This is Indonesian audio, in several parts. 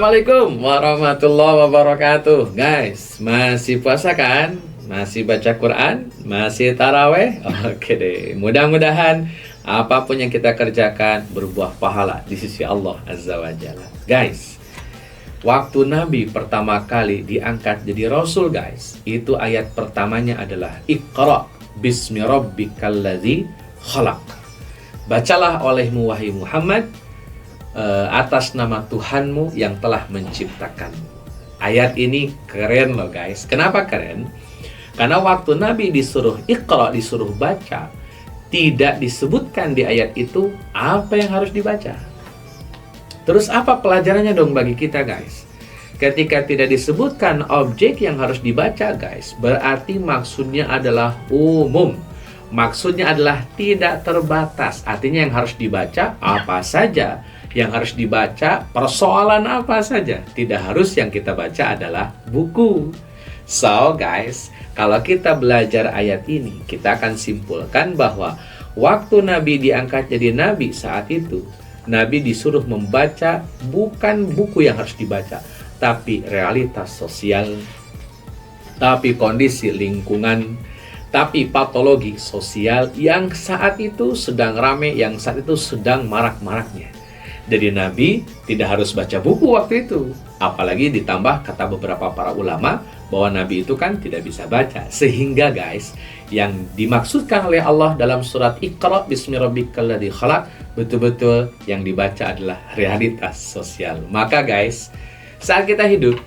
Assalamualaikum warahmatullahi wabarakatuh. Guys, masih puasa kan? Masih baca Quran? Masih taraweh? Oke deh. Mudah-mudahan apapun yang kita kerjakan berbuah pahala di sisi Allah Azza wa Jalla. Guys, waktu Nabi pertama kali diangkat jadi Rasul, guys, itu ayat pertamanya adalah Iqra bismi rabbikal ladzi khalaq. Bacalah olehmu wahai Muhammad atas nama Tuhanmu yang telah menciptakan. Ayat ini keren loh guys. Kenapa keren? Karena waktu Nabi disuruh Iqra, disuruh baca, tidak disebutkan di ayat itu apa yang harus dibaca. Terus apa pelajarannya dong bagi kita guys? Ketika tidak disebutkan objek yang harus dibaca guys, berarti maksudnya adalah umum. Maksudnya adalah tidak terbatas. Artinya yang harus dibaca apa saja. Yang harus dibaca persoalan apa saja. Tidak harus yang kita baca adalah buku. So guys, kalau kita belajar ayat ini, kita akan simpulkan bahwa waktu Nabi diangkat jadi Nabi saat itu, Nabi disuruh membaca bukan buku yang harus dibaca, tapi realitas sosial, tapi kondisi lingkungan, tapi patologi sosial yang saat itu sedang rame, yang saat itu sedang marak-maraknya. Jadi Nabi tidak harus baca buku waktu itu. Apalagi ditambah kata beberapa para ulama bahwa Nabi itu kan tidak bisa baca. Sehingga guys, yang dimaksudkan oleh Allah dalam surat Iqra bismi rabbikal ladzi khalaq, betul-betul yang dibaca adalah realitas sosial. Maka guys, saat kita hidup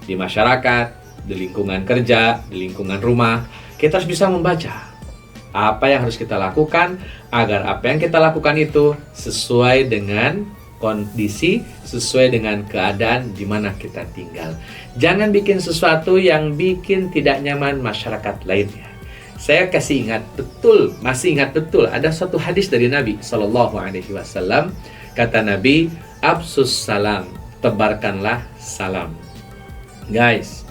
di masyarakat, di lingkungan kerja, di lingkungan rumah, kita harus bisa membaca apa yang harus kita lakukan agar apa yang kita lakukan itu sesuai dengan kondisi, sesuai dengan keadaan di mana kita tinggal. Jangan bikin sesuatu yang bikin tidak nyaman masyarakat lainnya. Saya masih ingat betul ada satu hadis dari Nabi Shallallahu Alaihi Wasallam. Kata Nabi, "Absus salam, tebarkanlah salam." Guys,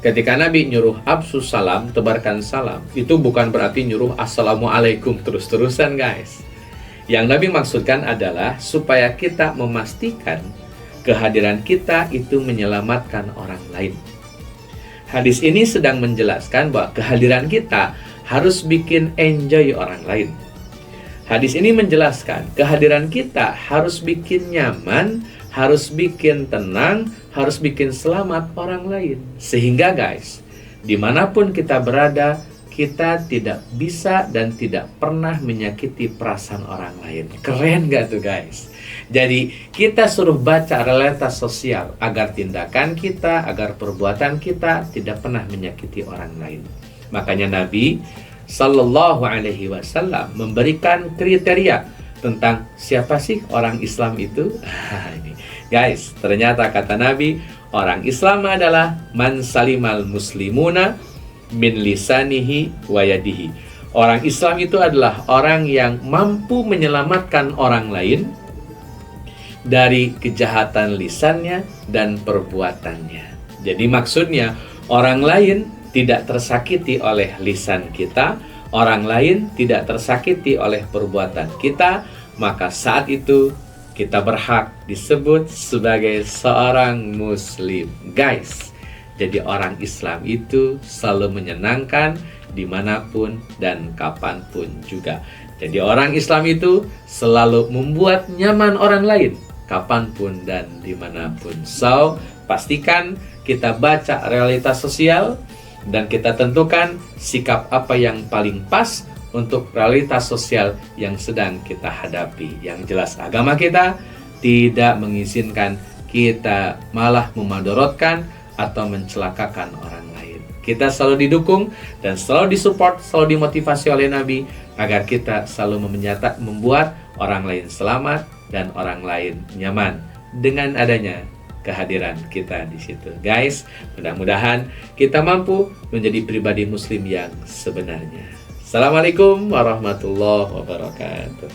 ketika Nabi nyuruh absus salam, tebarkan salam, itu bukan berarti nyuruh assalamualaikum terus-terusan guys. Yang Nabi maksudkan adalah supaya kita memastikan kehadiran kita itu menyelamatkan orang lain. Hadis ini sedang menjelaskan bahwa kehadiran kita harus bikin enjoy orang lain. Hadis ini menjelaskan kehadiran kita harus bikin nyaman, harus bikin tenang, harus bikin selamat orang lain. Sehingga guys, dimanapun kita berada, kita tidak bisa dan tidak pernah menyakiti perasaan orang lain. Keren gak tuh guys? Jadi kita suruh baca realitas sosial agar tindakan kita, agar perbuatan kita tidak pernah menyakiti orang lain. Makanya Nabi Sallallahu Alaihi Wasallam memberikan kriteria tentang siapa sih orang Islam itu. Ini guys, ternyata kata Nabi, orang Islam adalah man salimal muslimuna min lisanihi wa yadihi. Orang Islam itu adalah orang yang mampu menyelamatkan orang lain dari kejahatan lisannya dan perbuatannya. Jadi maksudnya orang lain tidak tersakiti oleh lisan kita, orang lain tidak tersakiti oleh perbuatan kita, maka saat itu kita berhak disebut sebagai seorang muslim. Guys, jadi orang Islam itu selalu menyenangkan dimanapun dan kapanpun juga. Jadi orang Islam itu selalu membuat nyaman orang lain kapanpun dan dimanapun. So, pastikan kita baca realitas sosial dan kita tentukan sikap apa yang paling pas untuk realitas sosial yang sedang kita hadapi. Yang jelas agama kita tidak mengizinkan kita malah memadorotkan atau mencelakakan orang lain. Kita selalu didukung dan selalu disupport, selalu dimotivasi oleh Nabi agar kita selalu membuat orang lain selamat dan orang lain nyaman dengan adanya kehadiran kita di situ. Guys, mudah-mudahan kita mampu menjadi pribadi muslim yang sebenarnya. Assalamualaikum warahmatullahi wabarakatuh.